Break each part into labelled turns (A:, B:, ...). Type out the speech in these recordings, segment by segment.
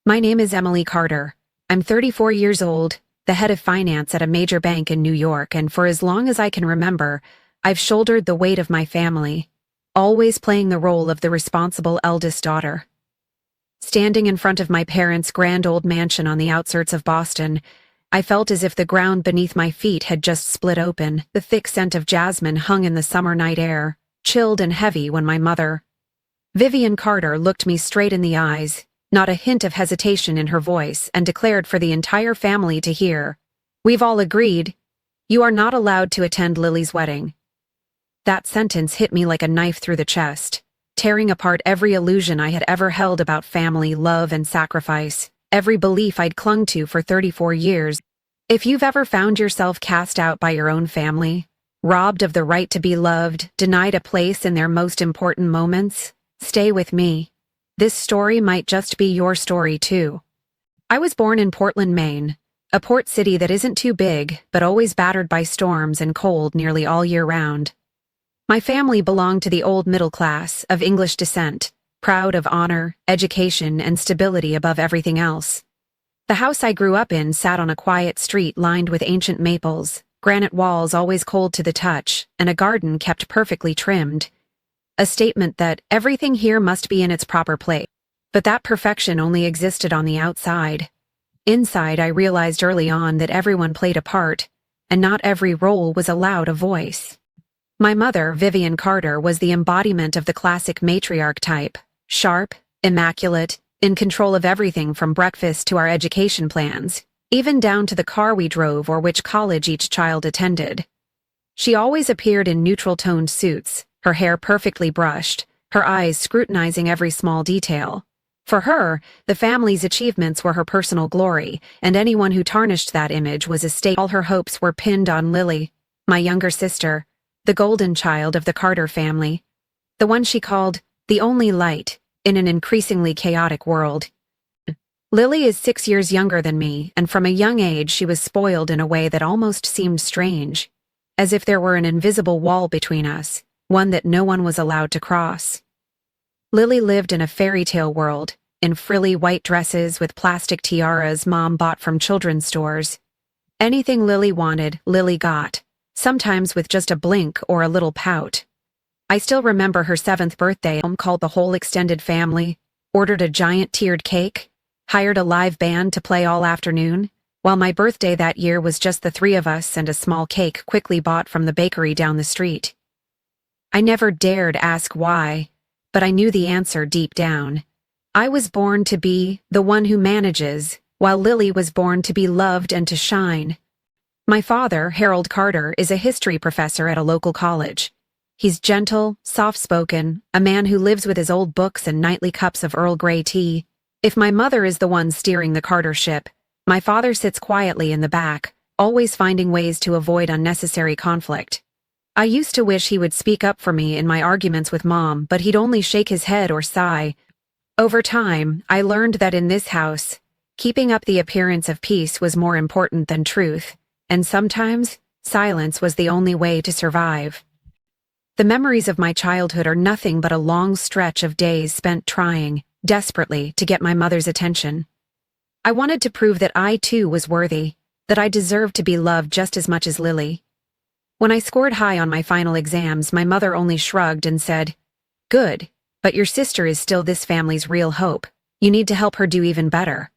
A: My name is Emily Carter. I'm 34 years old, the head of finance at a major bank in New York, and for as long as I can remember, I've shouldered the weight of my family, always playing the role of the responsible eldest daughter. Standing in front of my parents' grand old mansion on the outskirts of Boston, I felt as if the ground beneath my feet had just split open. The thick scent of jasmine hung in the summer night air, chilled and heavy when my mother, Vivian Carter, looked me straight in the eyes, not a hint of hesitation in her voice, and declared for the entire family to hear, "We've all agreed. You are not allowed to attend Lily's wedding." That sentence hit me like a knife through the chest, tearing apart every illusion I had ever held about family, love, and sacrifice, every belief I'd clung to for 34 years. If you've ever found yourself cast out by your own family, robbed of the right to be loved, denied a place in their most important moments, stay with me. This story might just be your story too. I was born in Portland, Maine, a port city that isn't too big, but always battered by storms and cold nearly all year round. My family belonged to the old middle class, of English descent, proud of honor, education, and stability above everything else. The house I grew up in sat on a quiet street lined with ancient maples, granite walls always cold to the touch, and a garden kept perfectly trimmed. A statement that everything here must be in its proper place. But that perfection only existed on the outside. Inside, I realized early on that everyone played a part, and not every role was allowed a voice. My mother, Vivian Carter, was the embodiment of the classic matriarch type, sharp, immaculate, in control of everything from breakfast to our education plans, even down to the car we drove or which college each child attended. She always appeared in neutral-toned suits, her hair perfectly brushed, her eyes scrutinizing every small detail. For her, the family's achievements were her personal glory, and anyone who tarnished that image was a stake. All her hopes were pinned on Lily, my younger sister, the golden child of the Carter family, the one she called the only light in an increasingly chaotic world. Lily is 6 years younger than me, and from a young age she was spoiled in a way that almost seemed strange, as if there were an invisible wall between us, one that no one was allowed to cross. Lily lived in a fairy tale world, in frilly white dresses with plastic tiaras Mom bought from children's stores. Anything Lily wanted, Lily got, sometimes with just a blink or a little pout. I still remember her 7th birthday. Mom called the whole extended family, ordered a giant tiered cake, hired a live band to play all afternoon, while my birthday that year was just the 3 of us and a small cake quickly bought from the bakery down the street. I never dared ask why, but I knew the answer deep down. I was born to be the one who manages, while Lily was born to be loved and to shine. My father, Harold Carter, is a history professor at a local college. He's gentle, soft-spoken, a man who lives with his old books and nightly cups of Earl Grey tea. If my mother is the one steering the Carter ship, my father sits quietly in the back, always finding ways to avoid unnecessary conflict. I used to wish he would speak up for me in my arguments with Mom, but he'd only shake his head or sigh. Over time, I learned that in this house, keeping up the appearance of peace was more important than truth, and sometimes, silence was the only way to survive. The memories of my childhood are nothing but a long stretch of days spent trying, desperately, to get my mother's attention. I wanted to prove that I too was worthy, that I deserved to be loved just as much as Lily. When I scored high on my final exams, my mother only shrugged and said, "Good, but your sister is still this family's real hope. You need to help her do even better."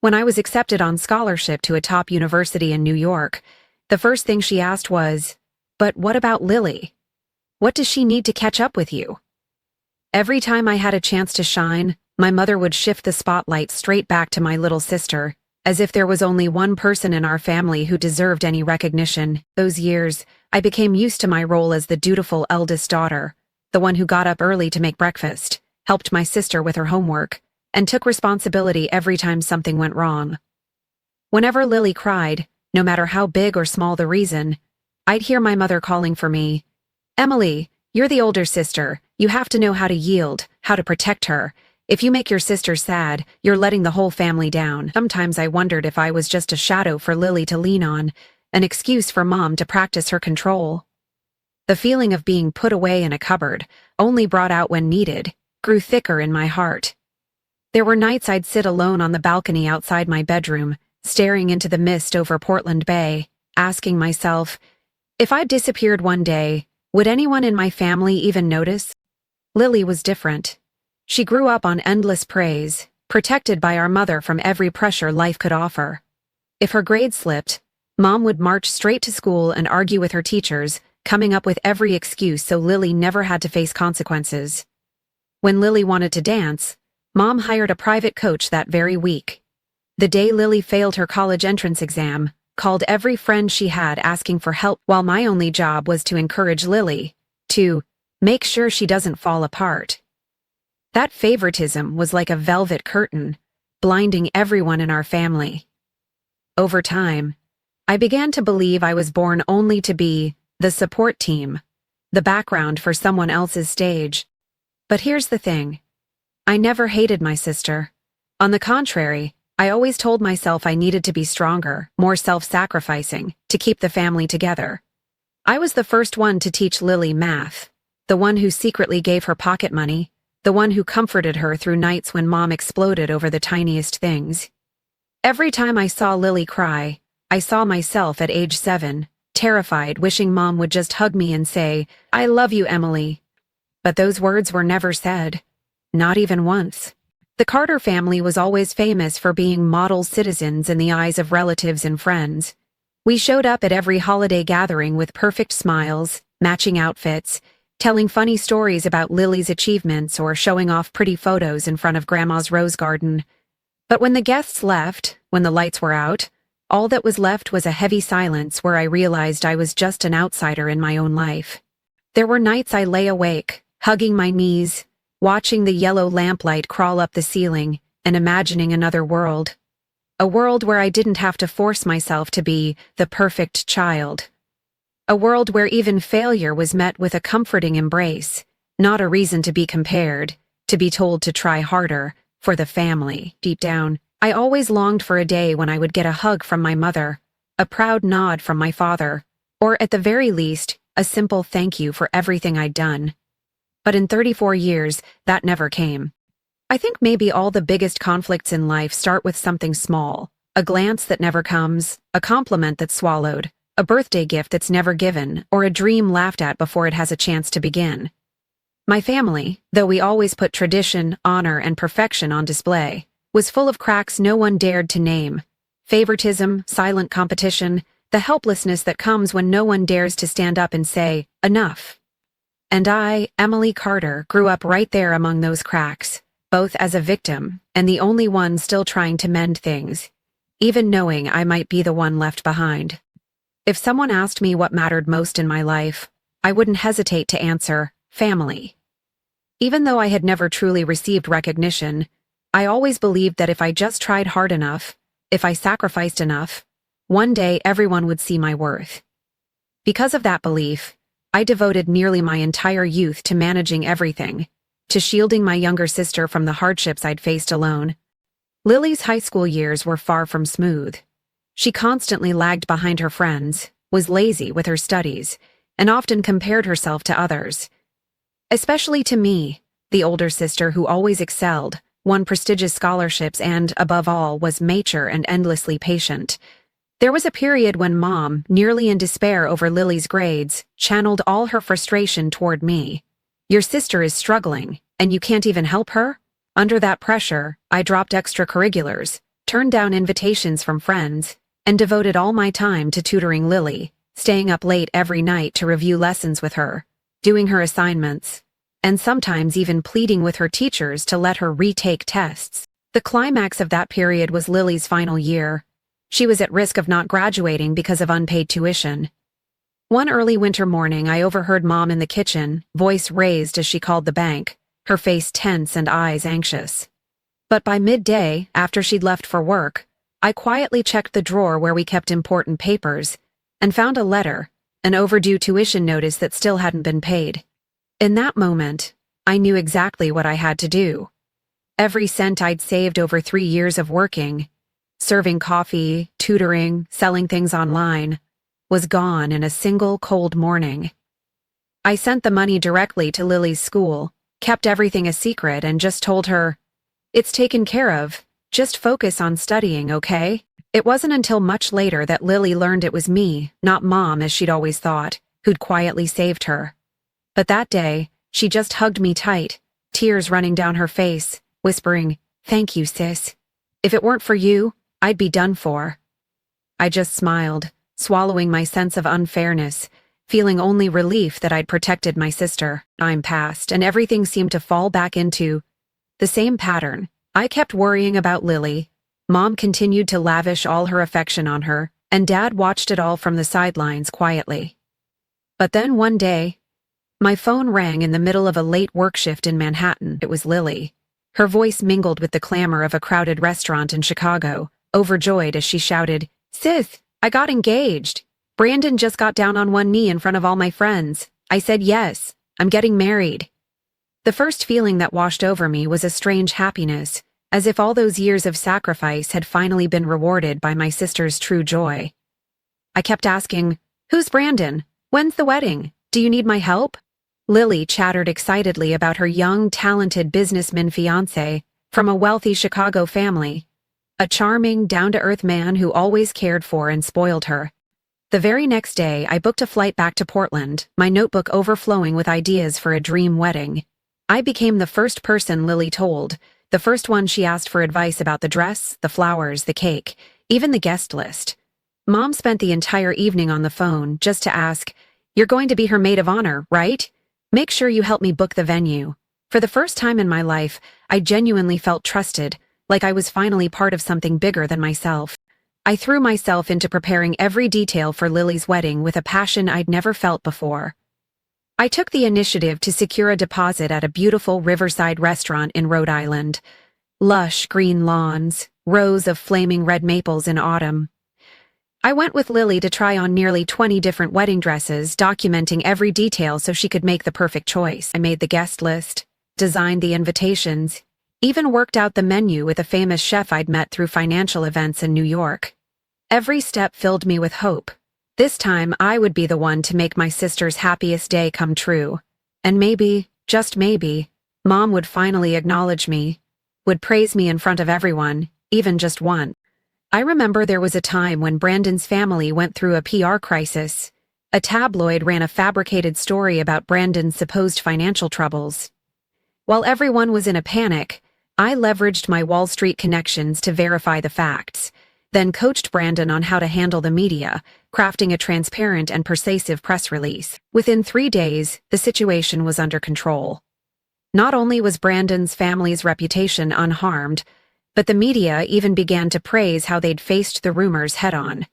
A: When I was accepted on scholarship to a top university in New York, the first thing she asked was, "But what about Lily? What does she need to catch up with you?" Every time I had a chance to shine, my mother would shift the spotlight straight back to my little sister, as if there was only one person in our family who deserved any recognition. Those years, I became used to my role as the dutiful eldest daughter, the one who got up early to make breakfast, helped my sister with her homework, and took responsibility every time something went wrong. Whenever Lily cried, no matter how big or small the reason, I'd hear my mother calling for me, "Emily, you're the older sister. You have to know how to yield, how to protect her. If you make your sister sad, you're letting the whole family down." Sometimes I wondered if I was just a shadow for Lily to lean on, an excuse for Mom to practice her control. The feeling of being put away in a cupboard, only brought out when needed, grew thicker in my heart. There were nights I'd sit alone on the balcony outside my bedroom, staring into the mist over Portland Bay, asking myself, if I disappeared one day, would anyone in my family even notice? Lily was different. She grew up on endless praise, protected by our mother from every pressure life could offer. If her grades slipped, Mom would march straight to school and argue with her teachers, coming up with every excuse so Lily never had to face consequences. When Lily wanted to dance, Mom hired a private coach that very week. The day Lily failed her college entrance exam, called every friend she had asking for help, while my only job was to encourage Lily, to make sure she doesn't fall apart. That favoritism was like a velvet curtain, blinding everyone in our family. Over time, I began to believe I was born only to be the support team, the background for someone else's stage. But here's the thing. I never hated my sister. On the contrary, I always told myself I needed to be stronger, more self-sacrificing, to keep the family together. I was the first one to teach Lily math, the one who secretly gave her pocket money, the one who comforted her through nights when Mom exploded over the tiniest things. Every time I saw Lily cry, I saw myself at age 7, terrified, wishing Mom would just hug me and say, "I love you, Emily." But those words were never said. Not even once. The Carter family was always famous for being model citizens in the eyes of relatives and friends. We showed up at every holiday gathering with perfect smiles, matching outfits, telling funny stories about Lily's achievements or showing off pretty photos in front of Grandma's rose garden. But when the guests left, when the lights were out, all that was left was a heavy silence where I realized I was just an outsider in my own life. There were nights I lay awake, hugging my knees, watching the yellow lamplight crawl up the ceiling and imagining another world. A world where I didn't have to force myself to be the perfect child. A world where even failure was met with a comforting embrace, not a reason to be compared, to be told to try harder, for the family. Deep down, I always longed for a day when I would get a hug from my mother, a proud nod from my father, or at the very least, a simple thank you for everything I'd done. But in 34 years, that never came. I think maybe all the biggest conflicts in life start with something small, a glance that never comes, a compliment that's swallowed, a birthday gift that's never given, or a dream laughed at before it has a chance to begin. My family, though we always put tradition, honor, and perfection on display, was full of cracks no one dared to name. Favoritism, silent competition, the helplessness that comes when no one dares to stand up and say, "Enough." And I, Emily Carter, grew up right there among those cracks, both as a victim and the only one still trying to mend things, even knowing I might be the one left behind. If someone asked me what mattered most in my life, I wouldn't hesitate to answer, family. Even though I had never truly received recognition, I always believed that if I just tried hard enough, if I sacrificed enough, one day everyone would see my worth. Because of that belief, I devoted nearly my entire youth to managing everything, to shielding my younger sister from the hardships I'd faced alone. Lily's high school years were far from smooth. She constantly lagged behind her friends, was lazy with her studies, and often compared herself to others. Especially to me, the older sister who always excelled, won prestigious scholarships and, above all, was mature and endlessly patient. There was a period when Mom, nearly in despair over Lily's grades, channeled all her frustration toward me. "Your sister is struggling, and you can't even help her?" Under that pressure, I dropped extracurriculars, turned down invitations from friends, and devoted all my time to tutoring Lily, staying up late every night to review lessons with her, doing her assignments, and sometimes even pleading with her teachers to let her retake tests. The climax of that period was Lily's final year. She was at risk of not graduating because of unpaid tuition. One early winter morning, I overheard Mom in the kitchen, voice raised as she called the bank, her face tense and eyes anxious. But by midday, after she'd left for work, I quietly checked the drawer where we kept important papers and found a letter, an overdue tuition notice that still hadn't been paid. In that moment, I knew exactly what I had to do. Every cent I'd saved over 3 years of working, serving coffee, tutoring, selling things online, was gone in a single cold morning. I sent the money directly to Lily's school, kept everything a secret, and just told her, It's taken care of. Just focus on studying, okay? It wasn't until much later that Lily learned it was me, not Mom as she'd always thought, who'd quietly saved her. But that day, she just hugged me tight, tears running down her face, whispering, "Thank you, sis. If it weren't for you, I'd be done for." I just smiled, swallowing my sense of unfairness, feeling only relief that I'd protected my sister. Time passed, and everything seemed to fall back into the same pattern. I kept worrying about Lily. Mom continued to lavish all her affection on her, and Dad watched it all from the sidelines quietly. But then one day, my phone rang in the middle of a late work shift in Manhattan. It was Lily. Her voice mingled with the clamor of a crowded restaurant in Chicago, overjoyed as she shouted, "Sis, I got engaged. Brandon just got down on one knee in front of all my friends. I said yes, I'm getting married." The first feeling that washed over me was a strange happiness, as if all those years of sacrifice had finally been rewarded by my sister's true joy. I kept asking, "Who's Brandon? When's the wedding? Do you need my help?" Lily chattered excitedly about her young, talented businessman fiancé from a wealthy Chicago family, a charming, down-to-earth man who always cared for and spoiled her. The very next day, I booked a flight back to Portland, my notebook overflowing with ideas for a dream wedding. I became the first person Lily told, the first one she asked for advice about the dress, the flowers, the cake, even the guest list. Mom spent the entire evening on the phone just to ask, "You're going to be her maid of honor, right? Make sure you help me book the venue." For the first time in my life, I genuinely felt trusted, like I was finally part of something bigger than myself. I threw myself into preparing every detail for Lily's wedding with a passion I'd never felt before. I took the initiative to secure a deposit at a beautiful riverside restaurant in Rhode Island. Lush green lawns, rows of flaming red maples in autumn. I went with Lily to try on nearly 20 different wedding dresses, documenting every detail so she could make the perfect choice. I made the guest list, designed the invitations, even worked out the menu with a famous chef I'd met through financial events in New York. Every step filled me with hope. This time, I would be the one to make my sister's happiest day come true. And maybe, just maybe, Mom would finally acknowledge me, would praise me in front of everyone, even just once. I remember there was a time when Brandon's family went through a PR crisis. A tabloid ran a fabricated story about Brandon's supposed financial troubles. While everyone was in a panic, I leveraged my Wall Street connections to verify the facts, then coached Brandon on how to handle the media, crafting a transparent and persuasive press release. Within 3 days, the situation was under control. Not only was Brandon's family's reputation unharmed, but the media even began to praise how they'd faced the rumors head-on.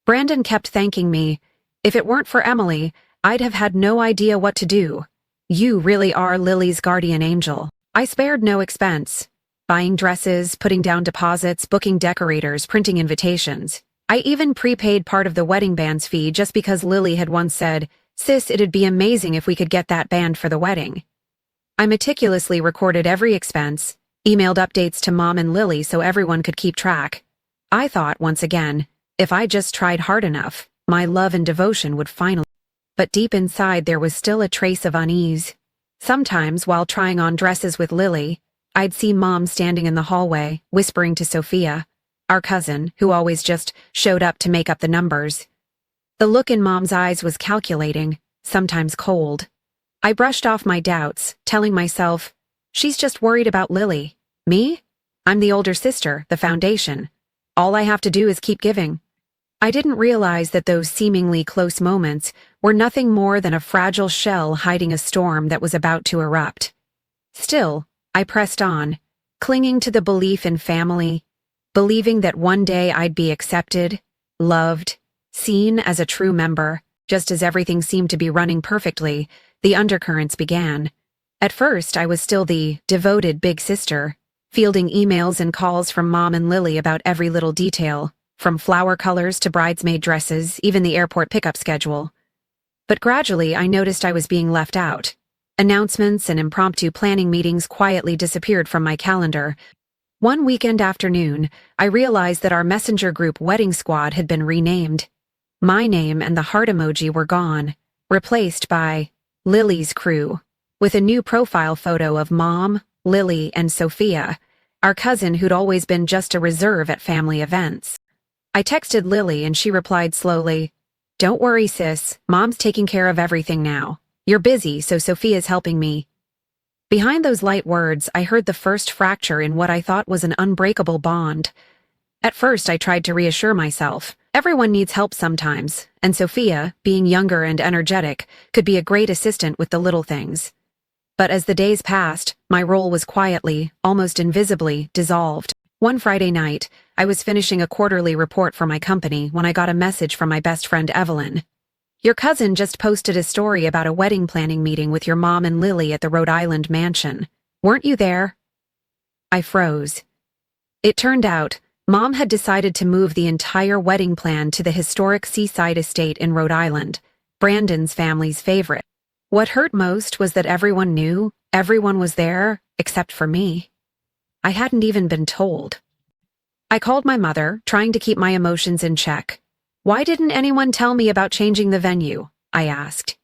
A: Brandon kept thanking me. "If it weren't for Emily, I'd have had no idea what to do. You really are Lily's guardian angel." I spared no expense. Buying dresses, putting down deposits, booking decorators, printing invitations. I even prepaid part of the wedding band's fee just because Lily had once said, "Sis, it'd be amazing if we could get that band for the wedding." I meticulously recorded every expense, emailed updates to Mom and Lily so everyone could keep track. I thought, once again, if I just tried hard enough, my love and devotion would finally. But deep inside there was still a trace of unease. Sometimes, while trying on dresses with Lily, I'd see Mom standing in the hallway, whispering to Sophia, our cousin, who always just showed up to make up the numbers. The look in Mom's eyes was calculating, sometimes cold. I brushed off my doubts, telling myself, she's just worried about Lily. Me? I'm the older sister, the foundation. All I have to do is keep giving. I didn't realize that those seemingly close moments were nothing more than a fragile shell hiding a storm that was about to erupt. Still, I pressed on, clinging to the belief in family, believing that one day I'd be accepted, loved, seen as a true member. Just as everything seemed to be running perfectly, the undercurrents began. At first, I was still the devoted big sister, fielding emails and calls from Mom and Lily about every little detail, from flower colors to bridesmaid dresses, even the airport pickup schedule. But gradually, I noticed I was being left out. Announcements and impromptu planning meetings quietly disappeared from my calendar. One weekend afternoon, I realized that our messenger group wedding squad had been renamed. My name and the heart emoji were gone, replaced by Lily's crew, with a new profile photo of Mom, Lily, and Sophia, our cousin who'd always been just a reserve at family events. I texted Lily and she replied slowly, "Don't worry, sis, Mom's taking care of everything now. You're busy, so Sophia's helping me." Behind those light words, I heard the first fracture in what I thought was an unbreakable bond. At first, I tried to reassure myself. Everyone needs help sometimes, and Sophia, being younger and energetic, could be a great assistant with the little things. But as the days passed, my role was quietly, almost invisibly, dissolved. One Friday night, I was finishing a quarterly report for my company when I got a message from my best friend Evelyn. "Your cousin just posted a story about a wedding planning meeting with your mom and Lily at the Rhode Island mansion. Weren't you there?" I froze. It turned out, Mom had decided to move the entire wedding plan to the historic seaside estate in Rhode Island, Brandon's family's favorite. What hurt most was that everyone knew, everyone was there, except for me. I hadn't even been told. I called my mother, trying to keep my emotions in check. "Why didn't anyone tell me about changing the venue?" I asked.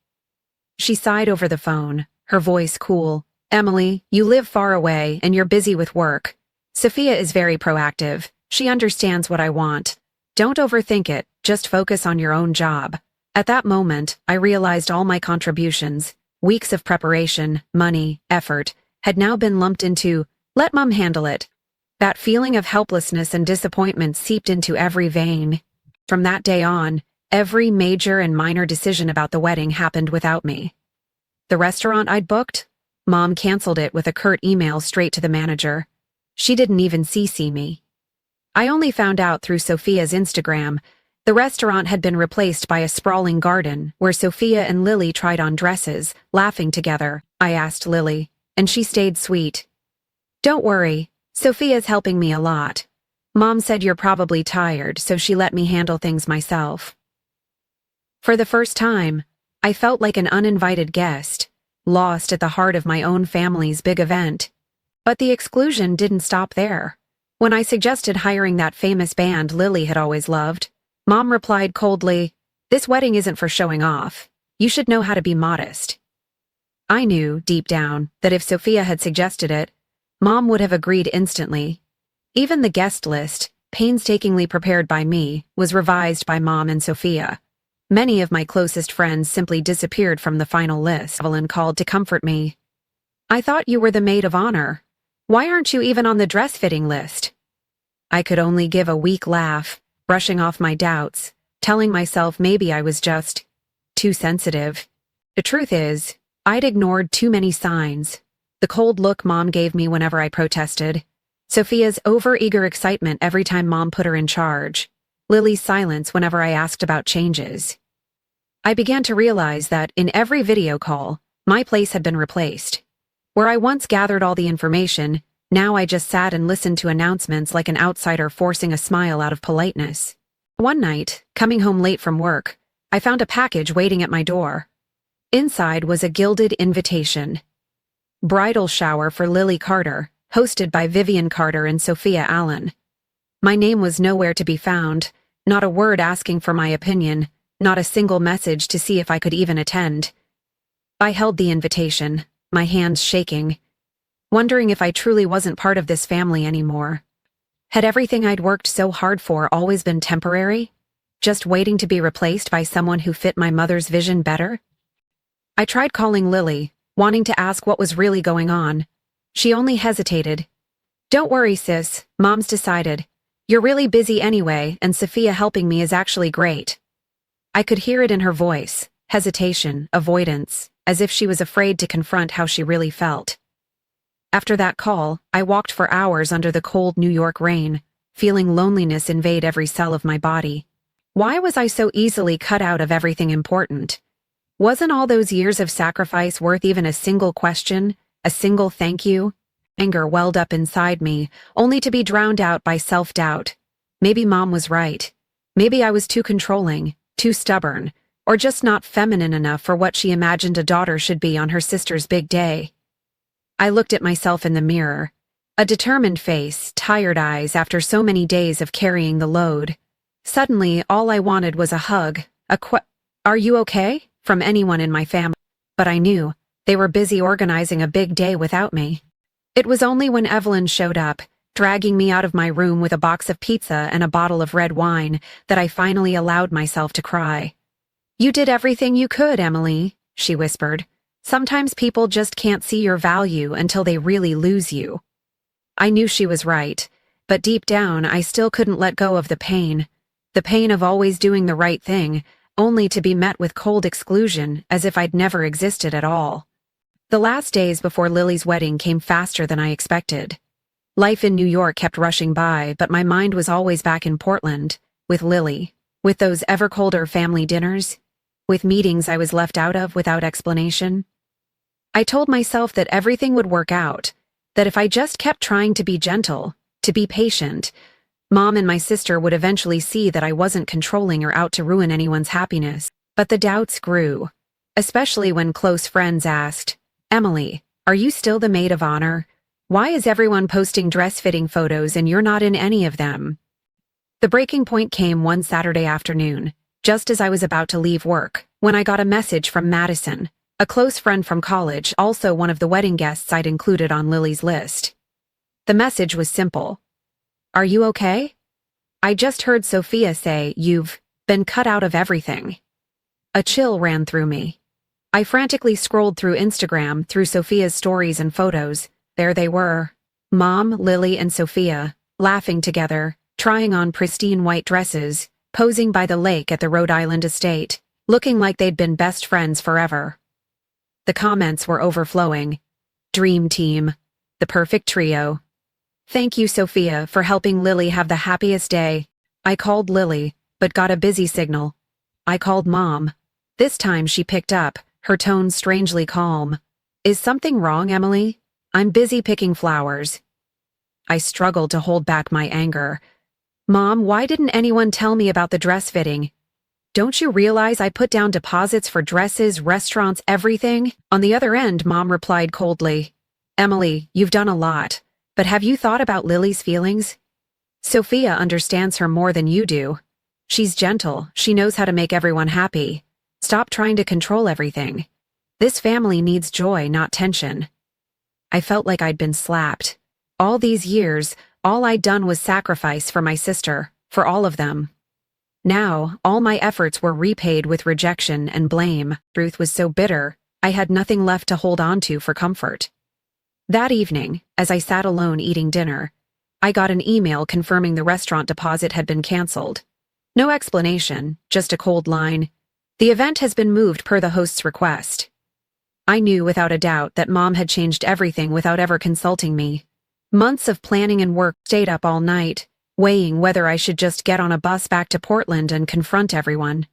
A: She sighed over the phone, her voice cool. "Emily, you live far away and you're busy with work. Sophia is very proactive. She understands what I want. Don't overthink it, just focus on your own job." At that moment, I realized all my contributions, weeks of preparation, money, effort, had now been lumped into, "Let Mom handle it." That feeling of helplessness and disappointment seeped into every vein. From that day on, every major and minor decision about the wedding happened without me. The restaurant I'd booked? Mom canceled it with a curt email straight to the manager. She didn't even CC me. I only found out through Sophia's Instagram. The restaurant had been replaced by a sprawling garden where Sophia and Lily tried on dresses, laughing together. I asked Lily, and she stayed sweet. "Don't worry, Sophia's helping me a lot. Mom said you're probably tired, so she let me handle things myself." For the first time, I felt like an uninvited guest, lost at the heart of my own family's big event. But the exclusion didn't stop there. When I suggested hiring that famous band Lily had always loved, Mom replied coldly, "This wedding isn't for showing off. You should know how to be modest." I knew, deep down, that if Sophia had suggested it, Mom would have agreed instantly. Even the guest list, painstakingly prepared by me, was revised by Mom and Sophia. Many of my closest friends simply disappeared from the final list. Evelyn called to comfort me. "I thought you were the maid of honor. Why aren't you even on the dress-fitting list?" I could only give a weak laugh, brushing off my doubts, telling myself maybe I was just too sensitive. The truth is, I'd ignored too many signs. The cold look Mom gave me whenever I protested, Sophia's over-eager excitement every time Mom put her in charge, Lily's silence whenever I asked about changes. I began to realize that in every video call, my place had been replaced. Where I once gathered all the information, now I just sat and listened to announcements like an outsider forcing a smile out of politeness. One night, coming home late from work, I found a package waiting at my door. Inside was a gilded invitation. Bridal shower for Lily Carter, hosted by Vivian Carter and Sophia Allen. My name was nowhere to be found, not a word asking for my opinion, not a single message to see if I could even attend. I held the invitation, my hands shaking, wondering if I truly wasn't part of this family anymore. Had everything I'd worked so hard for always been temporary? Just waiting to be replaced by someone who fit my mother's vision better? I tried calling Lily, wanting to ask what was really going on. She only hesitated. "Don't worry, sis, Mom's decided. You're really busy anyway, and Sophia helping me is actually great." I could hear it in her voice, hesitation, avoidance, as if she was afraid to confront how she really felt. After that call, I walked for hours under the cold New York rain, feeling loneliness invade every cell of my body. Why was I so easily cut out of everything important? Wasn't all those years of sacrifice worth even a single question, a single thank you? Anger welled up inside me, only to be drowned out by self-doubt. Maybe Mom was right. Maybe I was too controlling, too stubborn, or just not feminine enough for what she imagined a daughter should be on her sister's big day. I looked at myself in the mirror. A determined face, tired eyes after so many days of carrying the load. Suddenly, all I wanted was a hug, "Are you okay?" from anyone in my family. But I knew they were busy organizing a big day without me. It was only when Evelyn showed up, dragging me out of my room with a box of pizza and a bottle of red wine, that I finally allowed myself to cry. "You did everything you could, Emily," she whispered. "Sometimes people just can't see your value until they really lose you." I knew she was right, but deep down I still couldn't let go of the pain of always doing the right thing, only to be met with cold exclusion as if I'd never existed at all. The last days before Lily's wedding came faster than I expected. Life in New York kept rushing by, but my mind was always back in Portland, with Lily, with those ever-colder family dinners, with meetings I was left out of without explanation. I told myself that everything would work out, that if I just kept trying to be gentle, to be patient, Mom and my sister would eventually see that I wasn't controlling or out to ruin anyone's happiness. But the doubts grew, especially when close friends asked, "Emily, are you still the maid of honor? Why is everyone posting dress-fitting photos and you're not in any of them?" The breaking point came one Saturday afternoon, just as I was about to leave work, when I got a message from Madison, a close friend from college, also one of the wedding guests I'd included on Lily's list. The message was simple. "Are you okay? I just heard Sophia say you've been cut out of everything." A chill ran through me. I frantically scrolled through Instagram, through Sophia's stories and photos. There they were. Mom, Lily, and Sophia, laughing together, trying on pristine white dresses, posing by the lake at the Rhode Island estate, looking like they'd been best friends forever. The comments were overflowing. "Dream team. The perfect trio. Thank you, Sophia, for helping Lily have the happiest day." I called Lily, but got a busy signal. I called Mom. This time she picked up, her tone strangely calm. "Is something wrong, Emily? I'm busy picking flowers." I struggled to hold back my anger. "Mom, why didn't anyone tell me about the dress fitting? Don't you realize I put down deposits for dresses, restaurants, everything?" On the other end, Mom replied coldly, "Emily, you've done a lot. But have you thought about Lily's feelings? Sophia understands her more than you do. She's gentle, she knows how to make everyone happy. Stop trying to control everything. This family needs joy, not tension." I felt like I'd been slapped. All these years, all I'd done was sacrifice for my sister, for all of them. Now, all my efforts were repaid with rejection and blame. Truth was so bitter, I had nothing left to hold on to for comfort. That evening, as I sat alone eating dinner, I got an email confirming the restaurant deposit had been canceled. No explanation, just a cold line. "The event has been moved per the host's request." I knew without a doubt that Mom had changed everything without ever consulting me. Months of planning and work, stayed up all night, weighing whether I should just get on a bus back to Portland and confront everyone.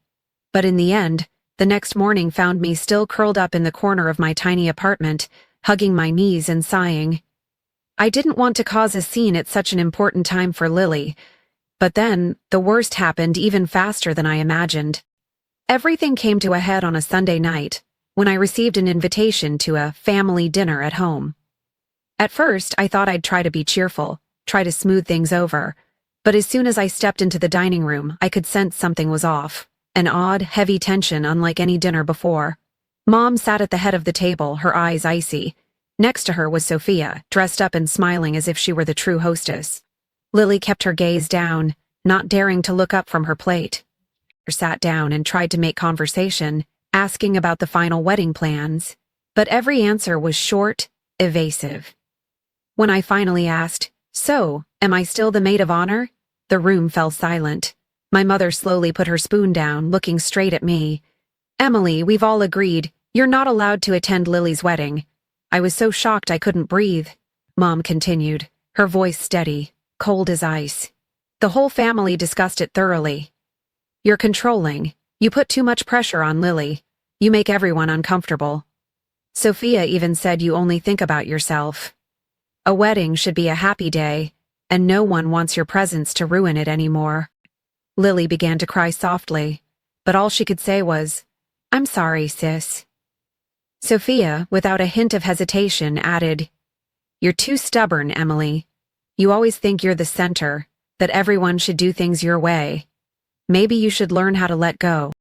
A: But in the end, the next morning found me still curled up in the corner of my tiny apartment, hugging my knees and sighing. I didn't want to cause a scene at such an important time for Lily, but then the worst happened even faster than I imagined. Everything came to a head on a Sunday night, when I received an invitation to a family dinner at home. At first, I thought I'd try to be cheerful, try to smooth things over, but as soon as I stepped into the dining room, I could sense something was off, an odd, heavy tension unlike any dinner before. Mom sat at the head of the table, her eyes icy. Next to her was Sophia, dressed up and smiling as if she were the true hostess. Lily kept her gaze down, not daring to look up from her plate. She sat down and tried to make conversation, asking about the final wedding plans, but every answer was short, evasive. When I finally asked, "So, am I still the maid of honor?" the room fell silent. My mother slowly put her spoon down, looking straight at me. "Emily, we've all agreed. You're not allowed to attend Lily's wedding." I was so shocked I couldn't breathe. Mom continued, her voice steady, cold as ice. "The whole family discussed it thoroughly. You're controlling. You put too much pressure on Lily. You make everyone uncomfortable. Sophia even said you only think about yourself. A wedding should be a happy day, and no one wants your presence to ruin it anymore." Lily began to cry softly, but all she could say was, "I'm sorry, sis." Sophia, without a hint of hesitation, added, "You're too stubborn, Emily. You always think you're the center, that everyone should do things your way. Maybe you should learn how to let go."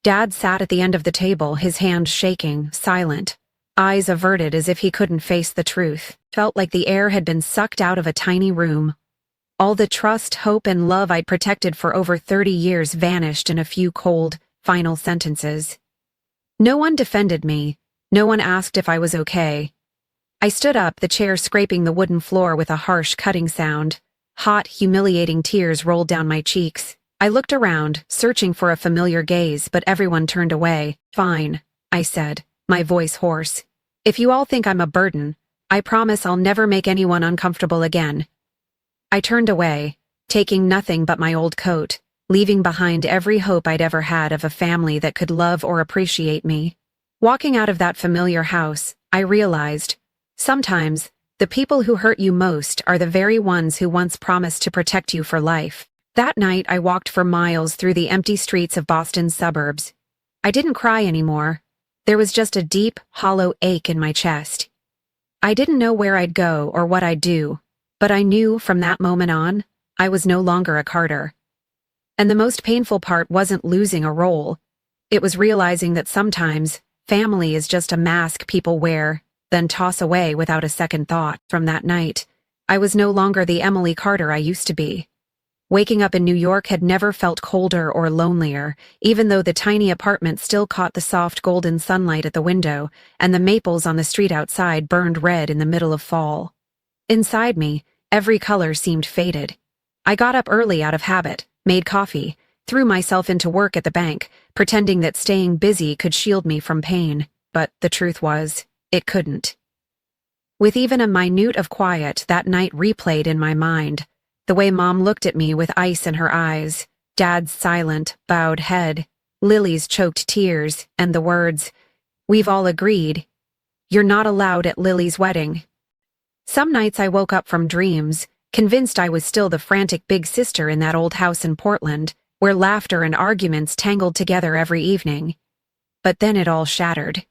A: Dad sat at the end of the table, his hand shaking, silent. eyes averted as if he couldn't face the truth. Felt like the air had been sucked out of a tiny room. All the trust, hope, and love I'd protected for over 30 years vanished in a few cold, final sentences. No one defended me. No one asked if I was okay. I stood up, the chair scraping the wooden floor with a harsh cutting sound. Hot, humiliating tears rolled down my cheeks. I looked around, searching for a familiar gaze, but everyone turned away. "Fine," I said, my voice hoarse. "If you all think I'm a burden, I promise I'll never make anyone uncomfortable again." I turned away, taking nothing but my old coat, leaving behind every hope I'd ever had of a family that could love or appreciate me. Walking out of that familiar house, I realized, sometimes, the people who hurt you most are the very ones who once promised to protect you for life. That night, I walked for miles through the empty streets of Boston's suburbs. I didn't cry anymore. There was just a deep, hollow ache in my chest. I didn't know where I'd go or what I'd do, but I knew from that moment on, I was no longer a Carter. And the most painful part wasn't losing a role. It was realizing that sometimes, family is just a mask people wear, then toss away without a second thought. From that night, I was no longer the Emily Carter I used to be. Waking up in New York had never felt colder or lonelier, even though the tiny apartment still caught the soft golden sunlight at the window, and the maples on the street outside burned red in the middle of fall. Inside me, every color seemed faded. I got up early out of habit, made coffee, threw myself into work at the bank, pretending that staying busy could shield me from pain, but the truth was, it couldn't. With even a minute of quiet, that night replayed in my mind. The way Mom looked at me with ice in her eyes, Dad's silent, bowed head, Lily's choked tears, and the words, "We've all agreed. You're not allowed at Lily's wedding." Some nights I woke up from dreams, convinced I was still the frantic big sister in that old house in Portland, where laughter and arguments tangled together every evening. But then it all shattered.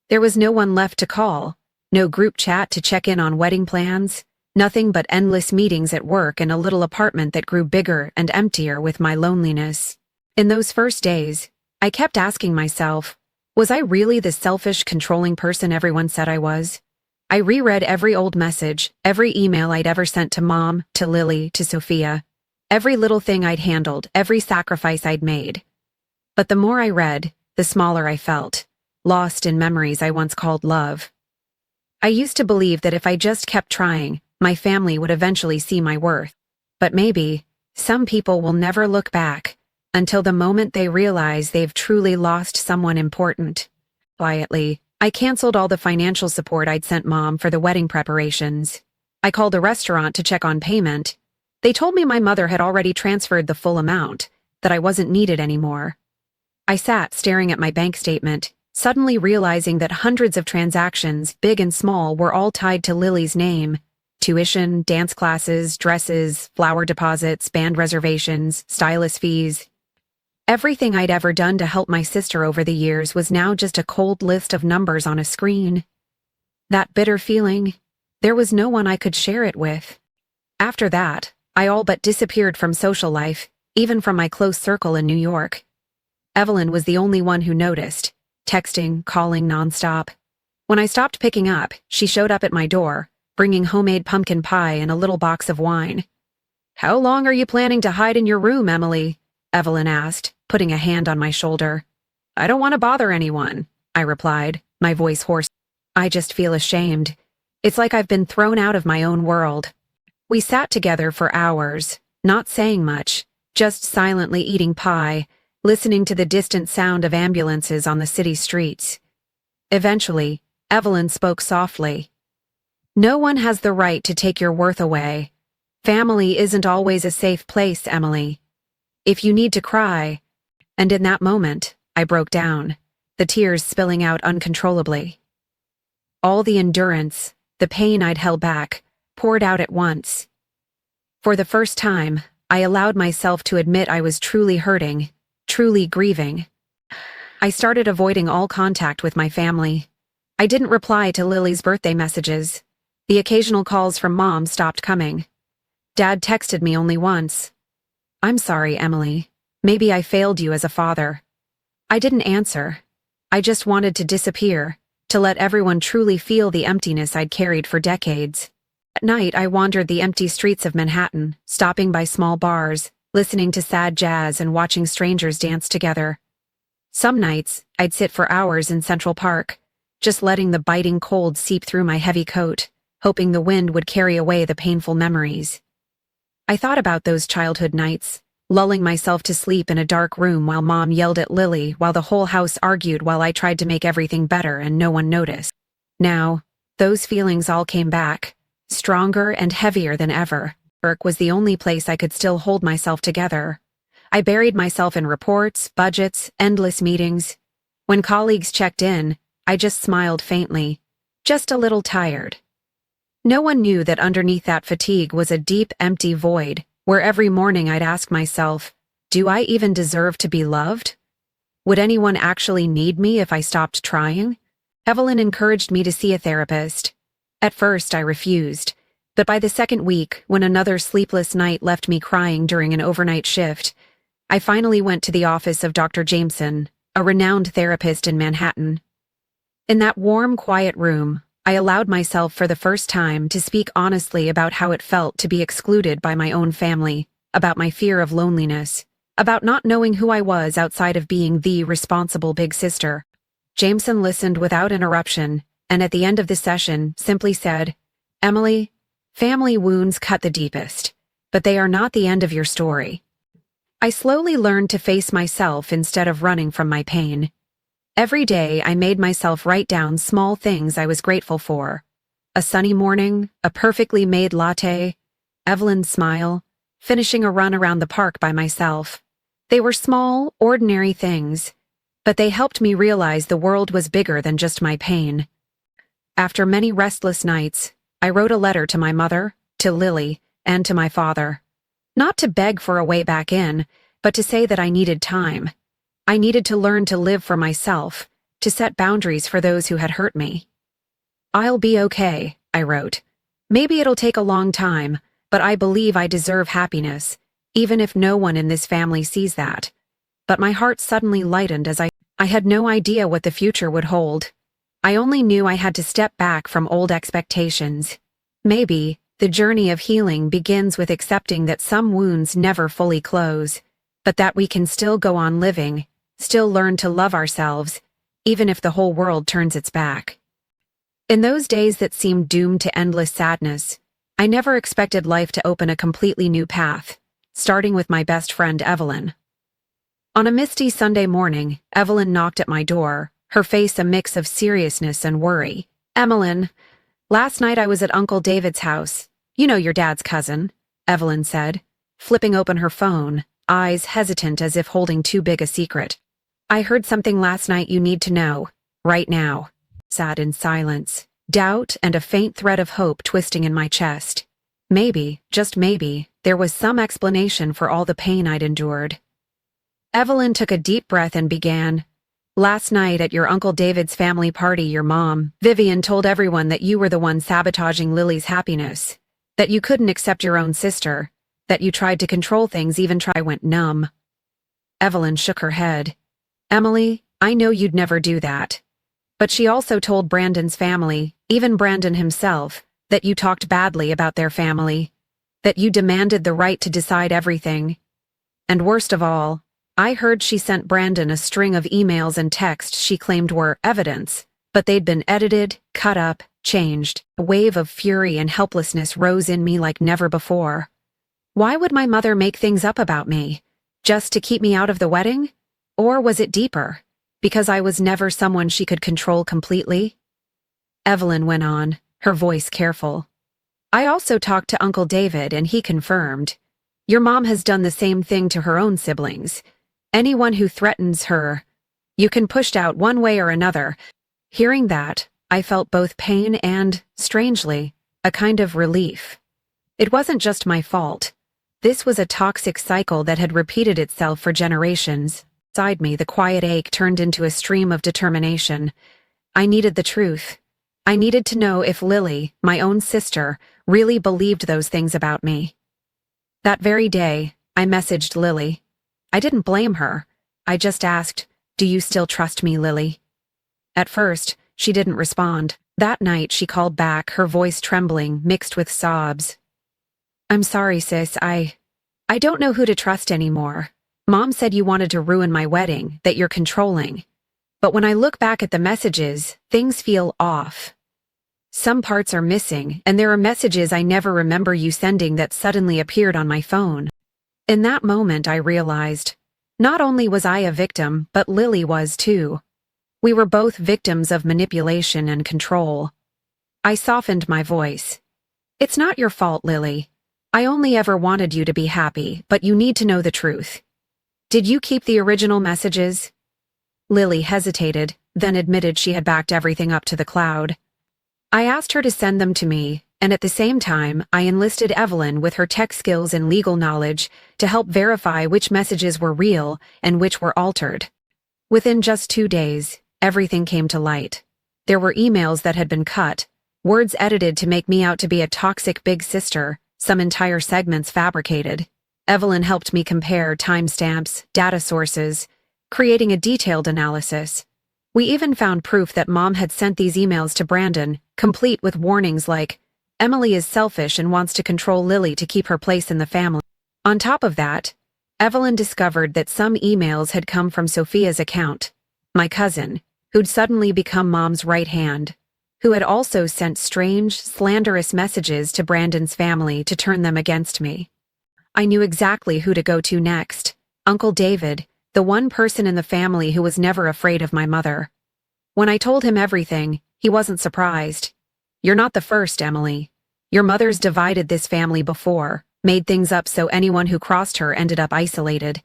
A: There was no one left to call, no group chat to check in on wedding plans, nothing but endless meetings at work in a little apartment that grew bigger and emptier with my loneliness. In those first days, I kept asking myself, was I really the selfish, controlling person everyone said I was? I reread every old message, every email I'd ever sent to Mom, to Lily, to Sophia, every little thing I'd handled, every sacrifice I'd made. But the more I read, the smaller I felt, lost in memories I once called love. I used to believe that if I just kept trying, my family would eventually see my worth. But maybe, some people will never look back until the moment they realize they've truly lost someone important. Quietly, I canceled all the financial support I'd sent Mom for the wedding preparations. I called a restaurant to check on payment. They told me my mother had already transferred the full amount, that I wasn't needed anymore. I sat staring at my bank statement, suddenly realizing that hundreds of transactions, big and small, were all tied to Lily's name. Tuition, dance classes, dresses, flower deposits, band reservations, stylist fees. Everything I'd ever done to help my sister over the years was now just a cold list of numbers on a screen. That bitter feeling, there was no one I could share it with. After that, I all but disappeared from social life, even from my close circle in New York. Evelyn was the only one who noticed, texting, calling nonstop. When I stopped picking up, she showed up at my door, bringing homemade pumpkin pie and a little box of wine. "How long are you planning to hide in your room, Emily?" Evelyn asked, putting a hand on my shoulder. "I don't want to bother anyone," I replied, my voice hoarse. "I just feel ashamed. It's like I've been thrown out of my own world." We sat together for hours, not saying much, just silently eating pie, listening to the distant sound of ambulances on the city streets. Eventually, Evelyn spoke softly. "No one has the right to take your worth away. Family isn't always a safe place, Emily. If you need to cry..." And in that moment, I broke down, the tears spilling out uncontrollably. All the endurance, the pain I'd held back, poured out at once. For the first time, I allowed myself to admit I was truly hurting, truly grieving. I started avoiding all contact with my family. I didn't reply to Lily's birthday messages. The occasional calls from Mom stopped coming. Dad texted me only once. "I'm sorry, Emily. Maybe I failed you as a father." I didn't answer. I just wanted to disappear, to let everyone truly feel the emptiness I'd carried for decades. At night, I wandered the empty streets of Manhattan, stopping by small bars, listening to sad jazz and watching strangers dance together. Some nights, I'd sit for hours in Central Park, just letting the biting cold seep through my heavy coat, hoping the wind would carry away the painful memories. I thought about those childhood nights, lulling myself to sleep in a dark room while Mom yelled at Lily while the whole house argued while I tried to make everything better and no one noticed. Now, those feelings all came back, stronger and heavier than ever. Work was the only place I could still hold myself together. I buried myself in reports, budgets, endless meetings. When colleagues checked in, I just smiled faintly, just a little tired. No one knew that underneath that fatigue was a deep, empty void, where every morning I'd ask myself, do I even deserve to be loved? Would anyone actually need me if I stopped trying? Evelyn encouraged me to see a therapist. At first, I refused, but by the second week, when another sleepless night left me crying during an overnight shift, I finally went to the office of Dr. Jameson, a renowned therapist in Manhattan. In that warm, quiet room, I allowed myself for the first time to speak honestly about how it felt to be excluded by my own family, about my fear of loneliness, about not knowing who I was outside of being the responsible big sister. Jameson listened without interruption, and at the end of the session simply said, "Emily, family wounds cut the deepest, but they are not the end of your story." I slowly learned to face myself instead of running from my pain. Every day, I made myself write down small things I was grateful for. A sunny morning, a perfectly made latte, Evelyn's smile, finishing a run around the park by myself. They were small, ordinary things, but they helped me realize the world was bigger than just my pain. After many restless nights, I wrote a letter to my mother, to Lily, and to my father. Not to beg for a way back in, but to say that I needed time. I needed to learn to live for myself, to set boundaries for those who had hurt me. "I'll be okay," I wrote. "Maybe it'll take a long time, but I believe I deserve happiness, even if no one in this family sees that." But my heart suddenly lightened as I had no idea what the future would hold. I only knew I had to step back from old expectations. Maybe the journey of healing begins with accepting that some wounds never fully close, but that we can still go on living, still learn to love ourselves, even if the whole world turns its back. In those days that seemed doomed to endless sadness, I never expected life to open a completely new path, starting with my best friend Evelyn. On a misty Sunday morning, Evelyn knocked at my door, her face a mix of seriousness and worry. "Emmeline, last night I was at Uncle David's house. You know, your dad's cousin," Evelyn said, flipping open her phone, eyes hesitant as if holding too big a secret. "I heard something last night you need to know, right now." Sat in silence, doubt and a faint thread of hope twisting in my chest. Maybe, just maybe, there was some explanation for all the pain I'd endured. Evelyn took a deep breath and began, "Last night at your Uncle David's family party, your mom, Vivian, told everyone that you were the one sabotaging Lily's happiness, that you couldn't accept your own sister, that you tried to control things, even went numb." Evelyn shook her head. "Emily, I know you'd never do that. But she also told Brandon's family, even Brandon himself, that you talked badly about their family, that you demanded the right to decide everything. And worst of all, I heard she sent Brandon a string of emails and texts she claimed were evidence, but they'd been edited, cut up, changed." A wave of fury and helplessness rose in me like never before. Why would my mother make things up about me? Just to keep me out of the wedding? Or was it deeper? Because I was never someone she could control completely? Evelyn went on, her voice careful. "I also talked to Uncle David and he confirmed. Your mom has done the same thing to her own siblings. Anyone who threatens her, you can push out one way or another." Hearing that, I felt both pain and, strangely, a kind of relief. It wasn't just my fault. This was a toxic cycle that had repeated itself for generations. Inside me, the quiet ache turned into a stream of determination. I needed the truth. I needed to know if Lily, my own sister, really believed those things about me. That very day, I messaged Lily. I didn't blame her. I just asked, "Do you still trust me, Lily?" At first, She didn't respond. That night, she called back, her voice trembling, mixed with sobs. "I'm sorry, sis. I don't know who to trust anymore. Mom said you wanted to ruin my wedding, that you're controlling. But when I look back at the messages, things feel off. Some parts are missing, and there are messages I never remember you sending that suddenly appeared on my phone." In that moment, I realized, not only was I a victim, but Lily was too. We were both victims of manipulation and control. I softened my voice. "It's not your fault, Lily. I only ever wanted you to be happy, but you need to know the truth. Did you keep the original messages?" Lily hesitated, then admitted she had backed everything up to the cloud. I asked her to send them to me, and at the same time, I enlisted Evelyn with her tech skills and legal knowledge to help verify which messages were real and which were altered. Within just 2 days, everything came to light. There were emails that had been cut, words edited to make me out to be a toxic big sister, some entire segments fabricated. Evelyn helped me compare timestamps, data sources, creating a detailed analysis. We even found proof that Mom had sent these emails to Brandon, complete with warnings like, "Emily is selfish and wants to control Lily to keep her place in the family." On top of that, Evelyn discovered that some emails had come from Sophia's account, my cousin, who'd suddenly become Mom's right hand, who had also sent strange, slanderous messages to Brandon's family to turn them against me. I knew exactly who to go to next: Uncle David, the one person in the family who was never afraid of my mother. When I told him everything, he wasn't surprised. "You're not the first, Emily. Your mother's divided this family before, made things up so anyone who crossed her ended up isolated.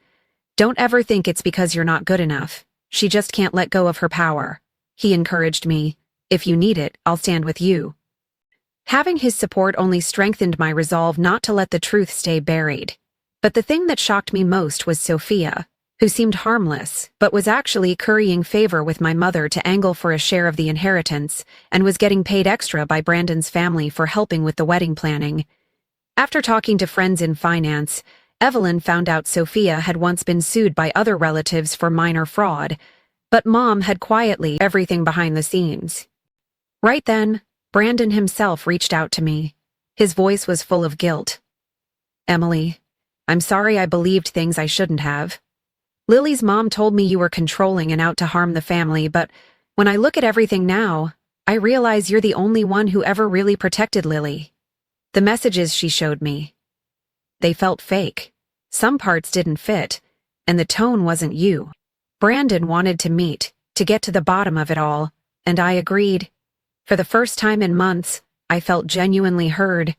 A: Don't ever think it's because you're not good enough. She just can't let go of her power." He encouraged me. "If you need it, I'll stand with you." Having his support only strengthened my resolve not to let the truth stay buried. But the thing that shocked me most was Sophia, who seemed harmless, but was actually currying favor with my mother to angle for a share of the inheritance, and was getting paid extra by Brandon's family for helping with the wedding planning. After talking to friends in finance, Evelyn found out Sophia had once been sued by other relatives for minor fraud, but Mom had quietly everything behind the scenes. Right then, Brandon himself reached out to me. His voice was full of guilt. "Emily, I'm sorry I believed things I shouldn't have. Lily's mom told me you were controlling and out to harm the family, but when I look at everything now, I realize you're the only one who ever really protected Lily. The messages she showed me, they felt fake. Some parts didn't fit, and the tone wasn't you." Brandon wanted to meet, to get to the bottom of it all, and I agreed. For the first time in months, I felt genuinely heard.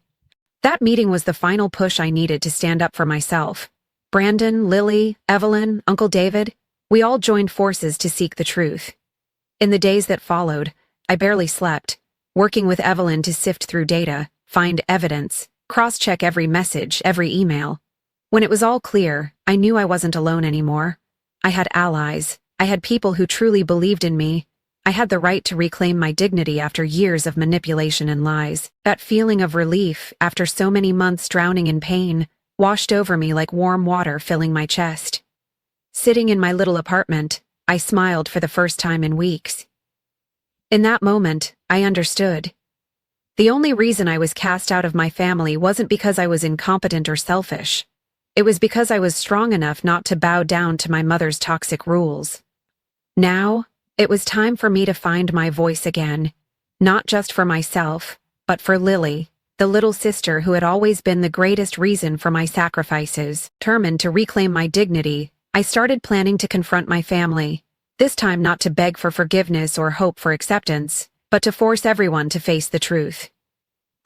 A: That meeting was the final push I needed to stand up for myself. Brandon, Lily, Evelyn, Uncle David, we all joined forces to seek the truth. In the days that followed, I barely slept, working with Evelyn to sift through data, find evidence, cross-check every message, every email. When it was all clear, I knew I wasn't alone anymore. I had allies. I had people who truly believed in me. I had the right to reclaim my dignity after years of manipulation and lies. That feeling of relief, after so many months drowning in pain, washed over me like warm water filling my chest. Sitting in my little apartment, I smiled for the first time in weeks. In that moment, I understood. The only reason I was cast out of my family wasn't because I was incompetent or selfish. It was because I was strong enough not to bow down to my mother's toxic rules. Now, it was time for me to find my voice again, not just for myself, but for Lily, the little sister who had always been the greatest reason for my sacrifices. Determined to reclaim my dignity, I started planning to confront my family, this time not to beg for forgiveness or hope for acceptance, but to force everyone to face the truth.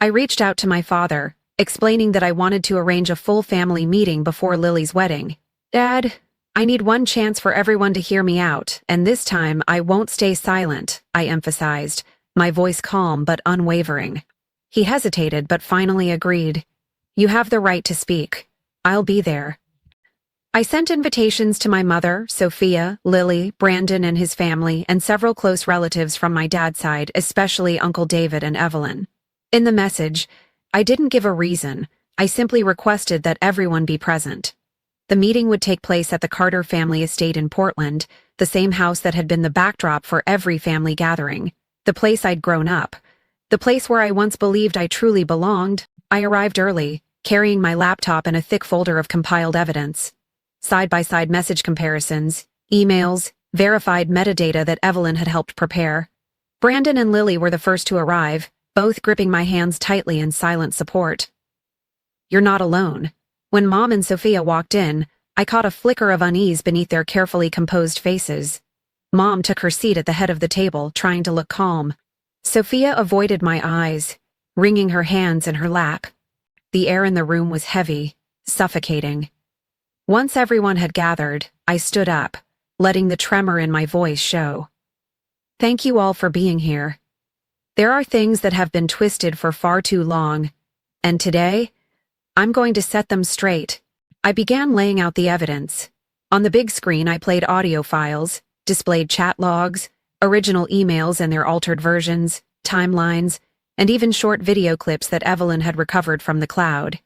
A: I reached out to my father, explaining that I wanted to arrange a full family meeting before Lily's wedding. "Dad, I need one chance for everyone to hear me out, and this time I won't stay silent," I emphasized, my voice calm but unwavering. He hesitated but finally agreed. "You have the right to speak. I'll be there." I sent invitations to my mother, Sophia, Lily, Brandon and his family, and several close relatives from my dad's side, especially Uncle David and Evelyn. In the message, I didn't give a reason. I simply requested that everyone be present. The meeting would take place at the Carter family estate in Portland, the same house that had been the backdrop for every family gathering. The place I'd grown up. The place where I once believed I truly belonged. I arrived early, carrying my laptop and a thick folder of compiled evidence. Side-by-side message comparisons, emails, verified metadata that Evelyn had helped prepare. Brandon and Lily were the first to arrive, both gripping my hands tightly in silent support. "You're not alone." When Mom and Sophia walked in, I caught a flicker of unease beneath their carefully composed faces. Mom took her seat at the head of the table, trying to look calm. Sophia avoided my eyes, wringing her hands in her lap. The air in the room was heavy, suffocating. Once everyone had gathered, I stood up, letting the tremor in my voice show. "Thank you all for being here. There are things that have been twisted for far too long, and today, I'm going to set them straight." I began laying out the evidence. On the big screen, I played audio files, displayed chat logs, original emails and their altered versions, timelines, and even short video clips that Evelyn had recovered from the cloud.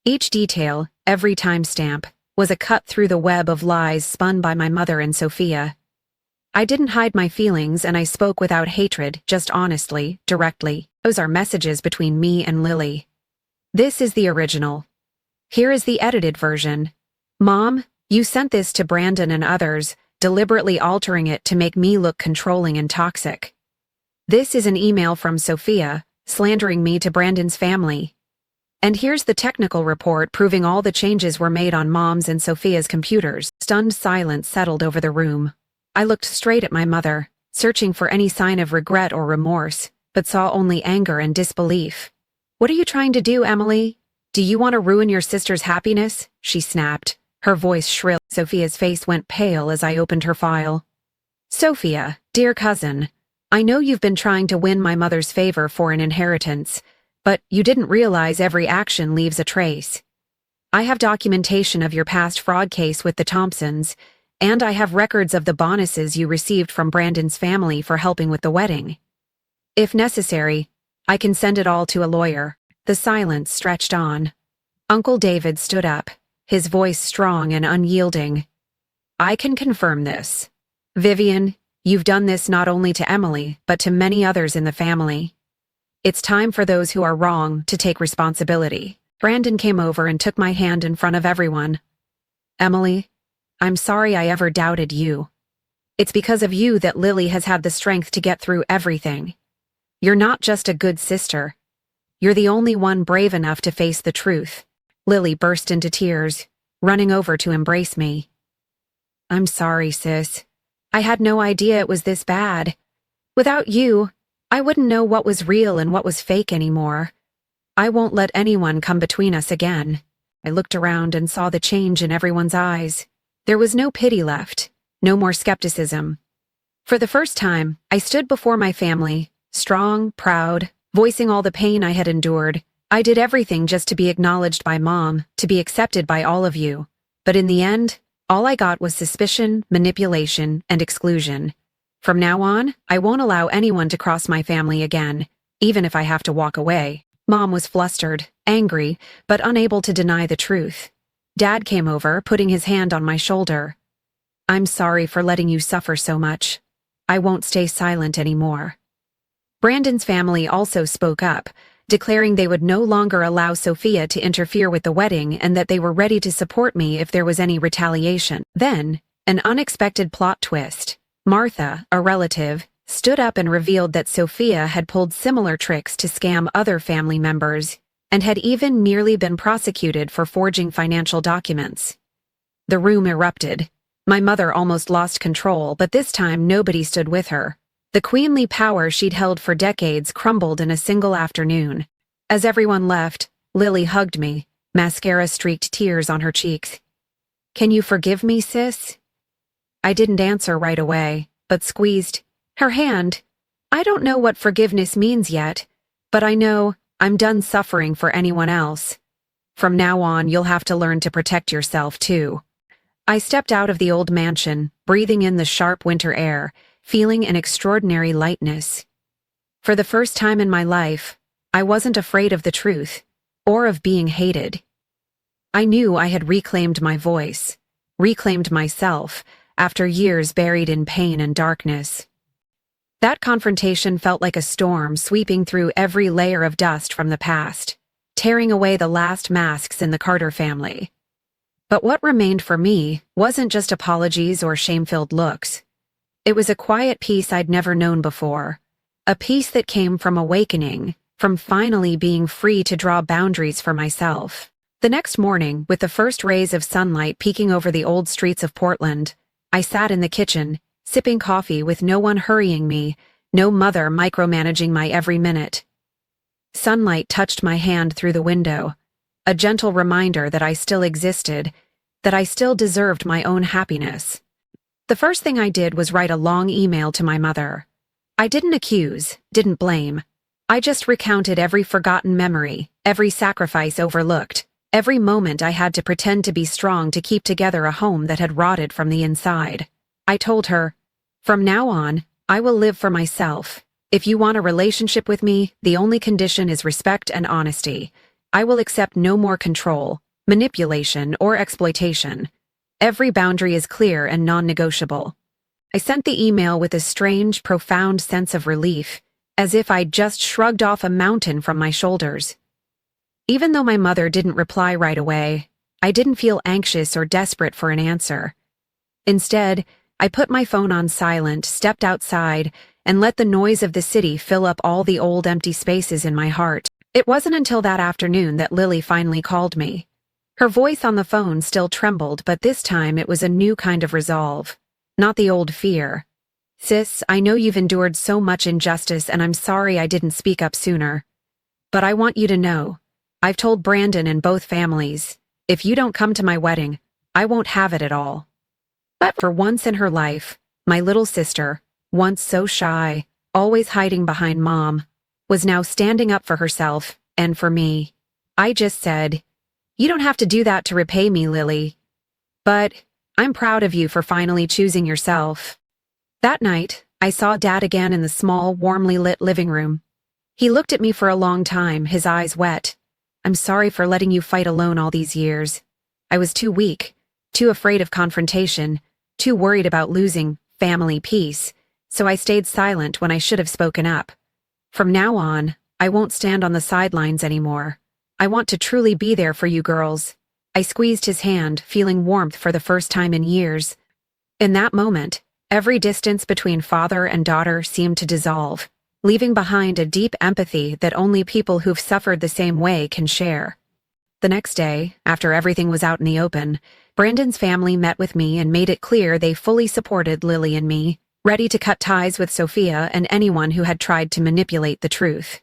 A: Each detail, every timestamp, was a cut through the web of lies spun by my mother and Sophia. I didn't hide my feelings, and I spoke without hatred, just honestly, directly. Those are messages between me and Lily. This is the original. Here is the edited version. Mom, you sent this to Brandon and others, deliberately altering it to make me look controlling and toxic. This is an email from Sophia, slandering me to Brandon's family. And here's the technical report proving all the changes were made on Mom's and Sophia's computers. Stunned silence settled over the room. I looked straight at my mother, searching for any sign of regret or remorse, but saw only anger and disbelief. "What are you trying to do, Emily? Do you want to ruin your sister's happiness?" she snapped, her voice shrill. Sophia's face went pale as I opened her file. "Sophia, dear cousin, I know you've been trying to win my mother's favor for an inheritance, but you didn't realize every action leaves a trace. I have documentation of your past fraud case with the Thompsons, and I have records of the bonuses you received from Brandon's family for helping with the wedding. If necessary, I can send it all to a lawyer." The silence stretched on. Uncle David stood up, his voice strong and unyielding. "I can confirm this. Vivian, you've done this not only to Emily, but to many others in the family. It's time for those who are wrong to take responsibility." Brandon came over and took my hand in front of everyone. "Emily, I'm sorry I ever doubted you. It's because of you that Lily has had the strength to get through everything. You're not just a good sister. You're the only one brave enough to face the truth." Lily burst into tears, running over to embrace me. "I'm sorry, sis. I had no idea it was this bad. Without you, I wouldn't know what was real and what was fake anymore. I won't let anyone come between us again." I looked around and saw the change in everyone's eyes. There was no pity left, no more skepticism. For the first time, I stood before my family, strong, proud, voicing all the pain I had endured. I did everything just to be acknowledged by Mom, to be accepted by all of you. But in the end, all I got was suspicion, manipulation, and exclusion. From now on, I won't allow anyone to cross my family again, even if I have to walk away. Mom was flustered, angry, but unable to deny the truth. Dad came over, putting his hand on my shoulder. "I'm sorry for letting you suffer so much. I won't stay silent anymore." Brandon's family also spoke up, declaring they would no longer allow Sophia to interfere with the wedding and that they were ready to support me if there was any retaliation. Then, an unexpected plot twist. Martha, a relative, stood up and revealed that Sophia had pulled similar tricks to scam other family members and had even nearly been prosecuted for forging financial documents. The room erupted. My mother almost lost control, but this time nobody stood with her. The queenly power she'd held for decades crumbled in a single afternoon. As everyone left, Lily hugged me, mascara-streaked tears on her cheeks. "Can you forgive me, sis?" I didn't answer right away, but squeezed her hand. "I don't know what forgiveness means yet, but I know I'm done suffering for anyone else. From now on, you'll have to learn to protect yourself, too." I stepped out of the old mansion, breathing in the sharp winter air, feeling an extraordinary lightness. For the first time in my life, I wasn't afraid of the truth, or of being hated. I knew I had reclaimed my voice, reclaimed myself, after years buried in pain and darkness. That confrontation felt like a storm sweeping through every layer of dust from the past, tearing away the last masks in the Carter family. But what remained for me wasn't just apologies or shame-filled looks. It was a quiet peace I'd never known before, a peace that came from awakening, from finally being free to draw boundaries for myself. The next morning, with the first rays of sunlight peeking over the old streets of Portland, I sat in the kitchen, sipping coffee with no one hurrying me, no mother micromanaging my every minute. Sunlight touched my hand through the window, a gentle reminder that I still existed, that I still deserved my own happiness. The first thing I did was write a long email to my mother. I didn't accuse, didn't blame. I just recounted every forgotten memory, every sacrifice overlooked, every moment I had to pretend to be strong to keep together a home that had rotted from the inside. I told her, "From now on, I will live for myself. If you want a relationship with me, the only condition is respect and honesty. I will accept no more control, manipulation, or exploitation. Every boundary is clear and non-negotiable." I sent the email with a strange, profound sense of relief, as if I'd just shrugged off a mountain from my shoulders. Even though my mother didn't reply right away, I didn't feel anxious or desperate for an answer. Instead, I put my phone on silent, stepped outside, and let the noise of the city fill up all the old empty spaces in my heart. It wasn't until that afternoon that Lily finally called me. Her voice on the phone still trembled, but this time it was a new kind of resolve, not the old fear. "Sis, I know you've endured so much injustice and I'm sorry I didn't speak up sooner. But I want you to know, I've told Brandon and both families, if you don't come to my wedding, I won't have it at all." But for once in her life, my little sister, once so shy, always hiding behind Mom, was now standing up for herself and for me. I just said, "You don't have to do that to repay me, Lily. But I'm proud of you for finally choosing yourself." That night, I saw Dad again in the small, warmly lit living room. He looked at me for a long time, his eyes wet. "I'm sorry for letting you fight alone all these years. I was too weak, too afraid of confrontation, too worried about losing family peace, so I stayed silent when I should have spoken up. From now on, I won't stand on the sidelines anymore. I want to truly be there for you girls." I squeezed his hand, feeling warmth for the first time in years. In that moment, every distance between father and daughter seemed to dissolve, leaving behind a deep empathy that only people who've suffered the same way can share. The next day, after everything was out in the open, Brandon's family met with me and made it clear they fully supported Lily and me, ready to cut ties with Sophia and anyone who had tried to manipulate the truth.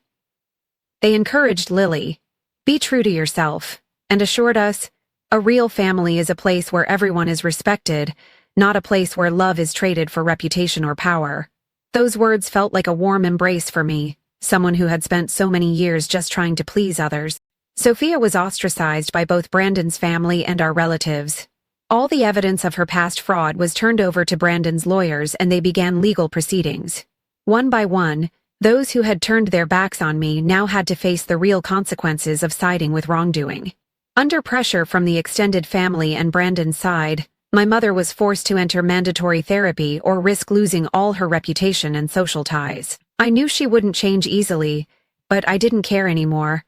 A: They encouraged Lily, "Be true to yourself," and assured us, "A real family is a place where everyone is respected, not a place where love is traded for reputation or power." Those words felt like a warm embrace for me, someone who had spent so many years just trying to please others. Sophia was ostracized by both Brandon's family and our relatives. All the evidence of her past fraud was turned over to Brandon's lawyers and they began legal proceedings. One by one, those who had turned their backs on me now had to face the real consequences of siding with wrongdoing. Under pressure from the extended family and Brandon's side, my mother was forced to enter mandatory therapy or risk losing all her reputation and social ties. I knew she wouldn't change easily, but I didn't care anymore.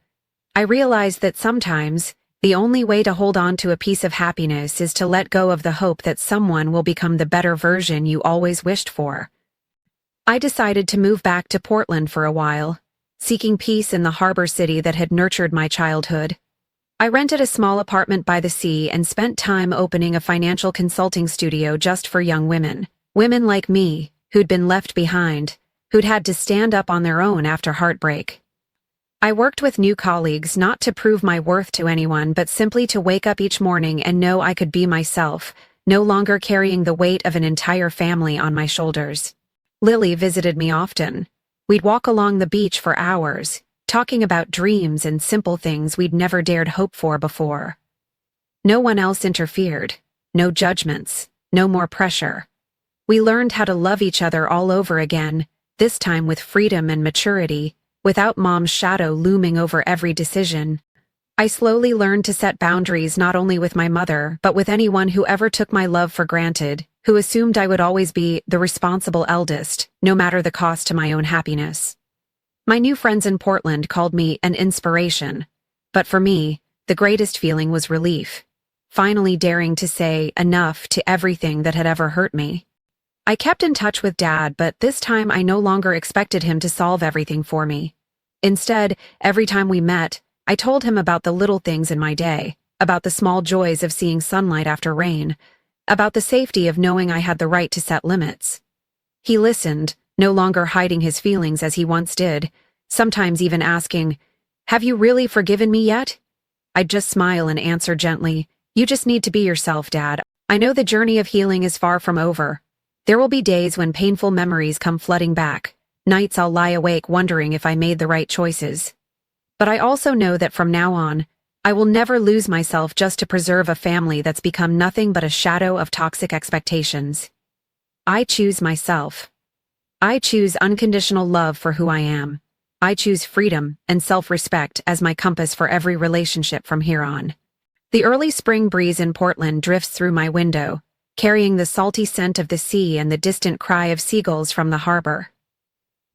A: I realized that sometimes, the only way to hold on to a piece of happiness is to let go of the hope that someone will become the better version you always wished for. I decided to move back to Portland for a while, seeking peace in the harbor city that had nurtured my childhood. I rented a small apartment by the sea and spent time opening a financial consulting studio just for young women like me, who'd been left behind, who'd had to stand up on their own after heartbreak. I worked with new colleagues not to prove my worth to anyone but simply to wake up each morning and know I could be myself, no longer carrying the weight of an entire family on my shoulders. Lily visited me often. We'd walk along the beach for hours, talking about dreams and simple things we'd never dared hope for before. No one else interfered, no judgments, no more pressure. We learned how to love each other all over again, this time with freedom and maturity, without Mom's shadow looming over every decision. I slowly learned to set boundaries not only with my mother, but with anyone who ever took my love for granted, who assumed I would always be the responsible eldest, no matter the cost to my own happiness. My new friends in Portland called me an inspiration, but for me, the greatest feeling was relief, finally daring to say enough to everything that had ever hurt me. I kept in touch with Dad, but this time I no longer expected him to solve everything for me. Instead, every time we met, I told him about the little things in my day, about the small joys of seeing sunlight after rain, about the safety of knowing I had the right to set limits. He listened, no longer hiding his feelings as he once did, sometimes even asking, "Have you really forgiven me yet?" I'd just smile and answer gently, "You just need to be yourself, Dad. I know the journey of healing is far from over. There will be days when painful memories come flooding back, nights I'll lie awake wondering if I made the right choices. But I also know that from now on, I will never lose myself just to preserve a family that's become nothing but a shadow of toxic expectations. I choose myself. I choose unconditional love for who I am. I choose freedom and self-respect as my compass for every relationship from here on." The early spring breeze in Portland drifts through my window, carrying the salty scent of the sea and the distant cry of seagulls from the harbor.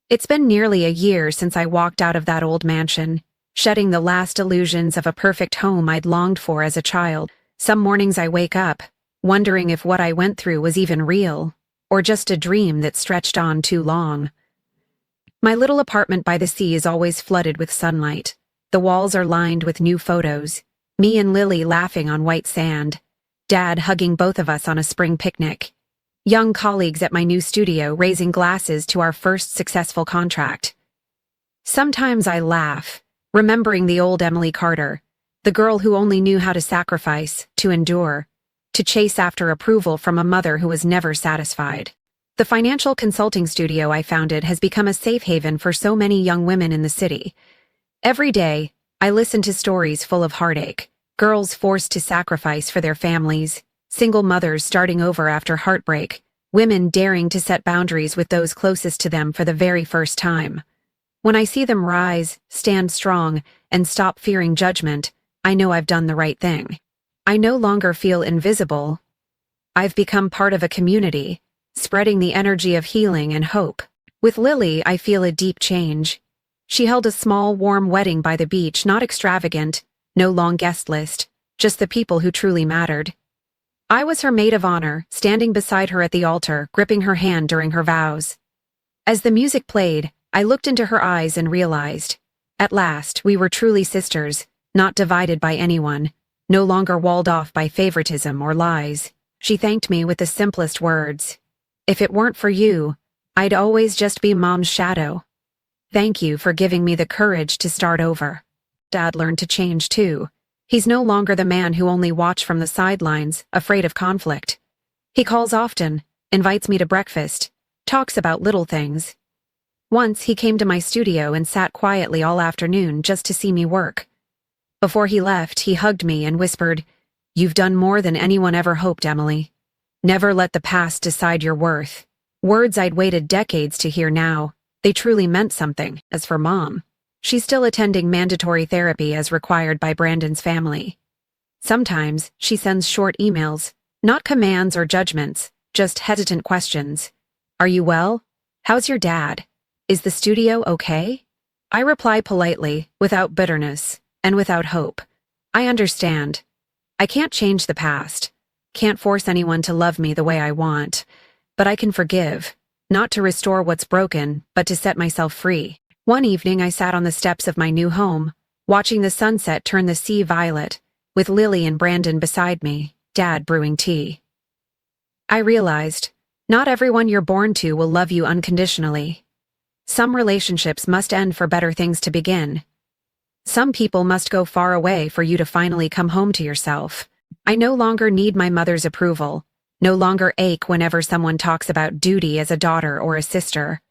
A: It's been nearly a year since I walked out of that old mansion, shedding the last illusions of a perfect home I'd longed for as a child. Some mornings I wake up, wondering if what I went through was even real, or just a dream that stretched on too long. My little apartment by the sea is always flooded with sunlight. The walls are lined with new photos, me and Lily laughing on white sand, Dad hugging both of us on a spring picnic, young colleagues at my new studio raising glasses to our first successful contract. Sometimes I laugh, remembering the old Emily Carter, the girl who only knew how to sacrifice, to endure, to chase after approval from a mother who was never satisfied. The financial consulting studio I founded has become a safe haven for so many young women in the city. Every day, I listen to stories full of heartache, girls forced to sacrifice for their families, single mothers starting over after heartbreak, women daring to set boundaries with those closest to them for the very first time. When I see them rise, stand strong, and stop fearing judgment, I know I've done the right thing. I no longer feel invisible. I've become part of a community, spreading the energy of healing and hope. With Lily, I feel a deep change. She held a small, warm wedding by the beach, not extravagant, no long guest list, just the people who truly mattered. I was her maid of honor, standing beside her at the altar, gripping her hand during her vows. As the music played, I looked into her eyes and realized, at last, we were truly sisters, not divided by anyone, no longer walled off by favoritism or lies. She thanked me with the simplest words. "If it weren't for you, I'd always just be Mom's shadow. Thank you for giving me the courage to start over." Dad learned to change too. He's no longer the man who only watched from the sidelines, afraid of conflict. He calls often, invites me to breakfast, talks about little things. Once he came to my studio and sat quietly all afternoon just to see me work. Before he left, he hugged me and whispered, "You've done more than anyone ever hoped, Emily. Never let the past decide your worth." Words I'd waited decades to hear now. They truly meant something. As for Mom, she's still attending mandatory therapy as required by Brandon's family. Sometimes she sends short emails, not commands or judgments, just hesitant questions. "Are you well? How's your dad? Is the studio okay?" I reply politely, without bitterness, and without hope. I understand. I can't change the past, can't force anyone to love me the way I want, but I can forgive, not to restore what's broken, but to set myself free. One evening I sat on the steps of my new home, watching the sunset turn the sea violet, with Lily and Brandon beside me, Dad brewing tea. I realized, not everyone you're born to will love you unconditionally. Some relationships must end for better things to begin. Some people must go far away for you to finally come home to yourself. I no longer need my mother's approval, no longer ache whenever someone talks about duty as a daughter or a sister.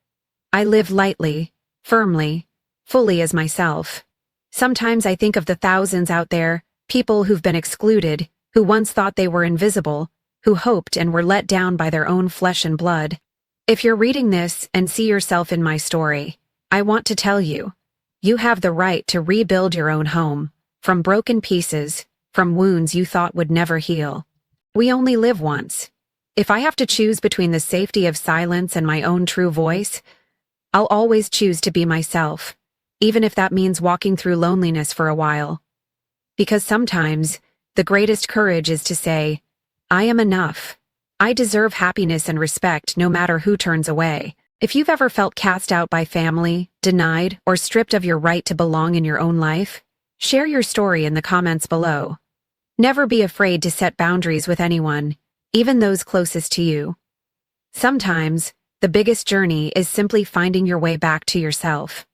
A: I live lightly, firmly, fully as myself. Sometimes I think of the thousands out there, people who've been excluded, who once thought they were invisible, who hoped and were let down by their own flesh and blood. If you're reading this and see yourself in my story, I want to tell you, you have the right to rebuild your own home, from broken pieces, from wounds you thought would never heal. We only live once. If I have to choose between the safety of silence and my own true voice, I'll always choose to be myself, even if that means walking through loneliness for a while. Because sometimes, the greatest courage is to say, I am enough. I deserve happiness and respect no matter who turns away. If you've ever felt cast out by family, denied, or stripped of your right to belong in your own life, share your story in the comments below. Never be afraid to set boundaries with anyone, even those closest to you. Sometimes, the biggest journey is simply finding your way back to yourself.